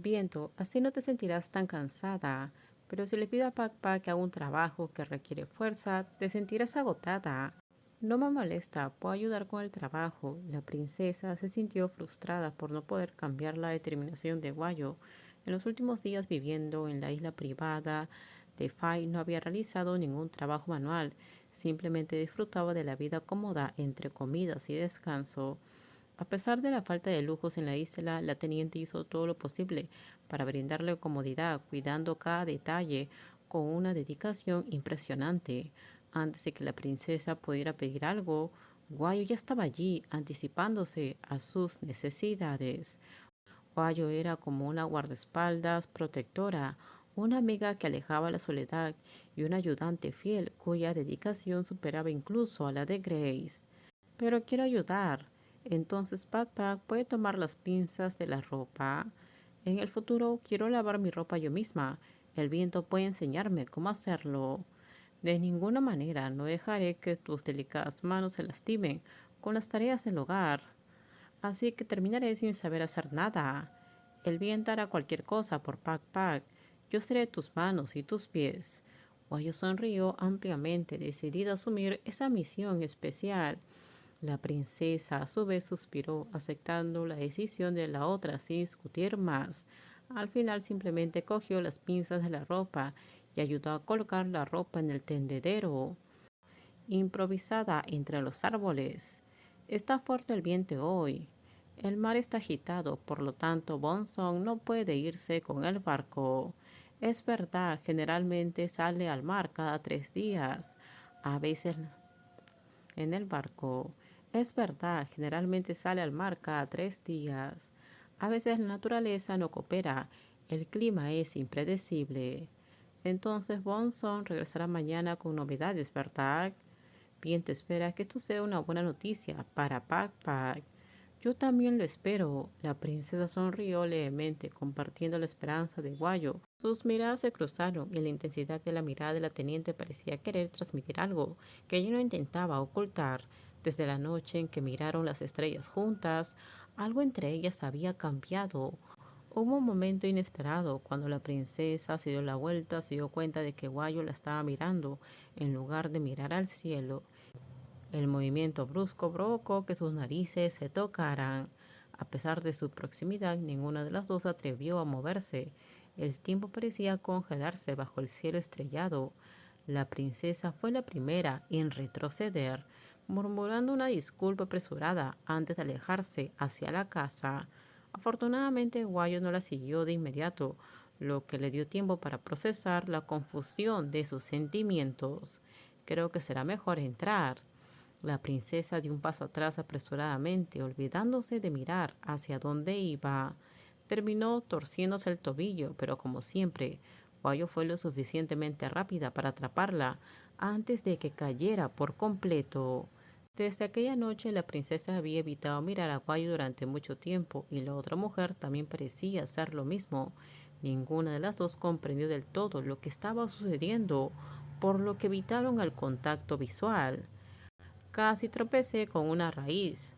Viento, así no te sentirás tan cansada, pero si le pido a Pac que haga un trabajo que requiere fuerza, te sentirás agotada. No me molesta, puedo ayudar con el trabajo. La princesa se sintió frustrada por no poder cambiar la determinación de Guayo. En los últimos días viviendo en la isla privada de Fai no había realizado ningún trabajo manual, simplemente disfrutaba de la vida cómoda entre comidas y descanso. A pesar de la falta de lujos en la isla, la teniente hizo todo lo posible para brindarle comodidad, cuidando cada detalle con una dedicación impresionante. Antes de que la princesa pudiera pedir algo, Guayo ya estaba allí, anticipándose a sus necesidades. Guayo era como una guardaespaldas protectora, una amiga que alejaba la soledad y un ayudante fiel cuya dedicación superaba incluso a la de Grace. Pero quiero ayudar. Entonces Pac puede tomar las pinzas de la ropa. En el futuro quiero lavar mi ropa yo misma. El viento puede enseñarme cómo hacerlo. De ninguna manera no dejaré que tus delicadas manos se lastimen con las tareas del hogar. Así que terminaré sin saber hacer nada. El viento hará cualquier cosa por Pac. Yo seré tus manos y tus pies. Guayo sonrió ampliamente, decidido a asumir esa misión especial. La princesa a su vez suspiró, aceptando la decisión de la otra sin discutir más. Al final simplemente cogió las pinzas de la ropa y ayudó a colocar la ropa en el tendedero, improvisada entre los árboles. Está fuerte el viento hoy. El mar está agitado, por lo tanto Bonson no puede irse con el barco. Es verdad, generalmente sale al mar cada 3 días. A veces en el barco. Es verdad, generalmente sale al mar cada 3 días. A veces la naturaleza no coopera, el clima es impredecible. Entonces Bonson regresará mañana con novedades, ¿verdad? Bien, te espera que esto sea una buena noticia para Pac. Yo también lo espero. La princesa sonrió levemente, compartiendo la esperanza de Guayo. Sus miradas se cruzaron y la intensidad de la mirada de la teniente parecía querer transmitir algo que ella no intentaba ocultar. Desde la noche en que miraron las estrellas juntas, algo entre ellas había cambiado. Hubo un momento inesperado cuando la princesa se dio la vuelta, se dio cuenta de que Guayo la estaba mirando en lugar de mirar al cielo. El movimiento brusco provocó que sus narices se tocaran. A pesar de su proximidad, ninguna de las dos atrevió a moverse. El tiempo parecía congelarse bajo el cielo estrellado. La princesa fue la primera en retroceder, murmurando una disculpa apresurada antes de alejarse hacia la casa. Afortunadamente, Guayo no la siguió de inmediato, lo que le dio tiempo para procesar la confusión de sus sentimientos. Creo que será mejor entrar. La princesa dio un paso atrás apresuradamente, olvidándose de mirar hacia dónde iba. Terminó torciéndose el tobillo, pero como siempre, Guayo fue lo suficientemente rápida para atraparla antes de que cayera por completo. Desde aquella noche la princesa había evitado mirar a Guayo durante mucho tiempo y la otra mujer también parecía hacer lo mismo. Ninguna de las dos comprendió del todo lo que estaba sucediendo, por lo que evitaron el contacto visual. Casi tropecé con una raíz.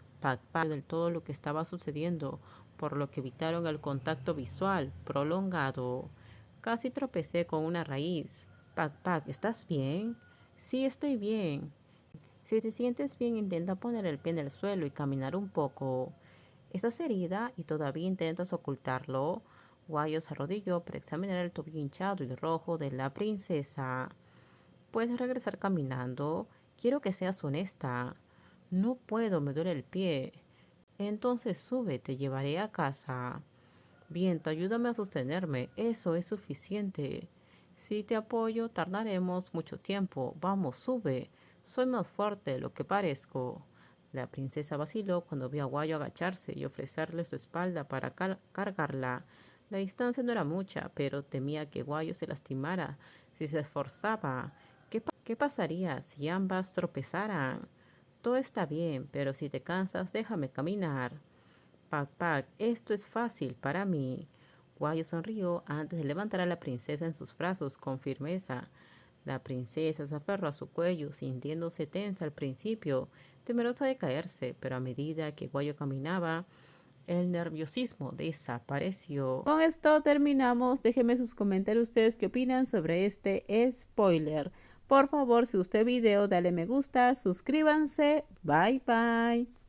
Del todo lo que estaba sucediendo, por lo que evitaron el contacto visual prolongado. Casi tropecé con una raíz. ¿Estás bien? Sí, estoy bien. Si te sientes bien, intenta poner el pie en el suelo y caminar un poco. ¿Estás herida y todavía intentas ocultarlo? Guayo se arrodilló para examinar el tobillo hinchado y rojo de la princesa. ¿Puedes regresar caminando? Quiero que seas honesta. No puedo, me duele el pie. Entonces sube, te llevaré a casa. Viento, ayúdame a sostenerme. Eso es suficiente. Si te apoyo, tardaremos mucho tiempo. Vamos, sube. Soy más fuerte de lo que parezco. La princesa vaciló cuando vio a Guayo agacharse y ofrecerle su espalda para cargarla. La distancia no era mucha, pero temía que Guayo se lastimara si se esforzaba. ¿Qué pasaría si ambas tropezaran? Todo está bien, pero si te cansas, déjame caminar. Esto es fácil para mí. Guayo sonrió antes de levantar a la princesa en sus brazos con firmeza. La princesa se aferró a su cuello, sintiéndose tensa al principio, temerosa de caerse, pero a medida que Guayo caminaba, El nerviosismo desapareció. Con esto terminamos. Déjenme sus comentarios ustedes qué opinan sobre este spoiler. Por favor, si gustó el video, dale me gusta, suscríbanse. Bye bye.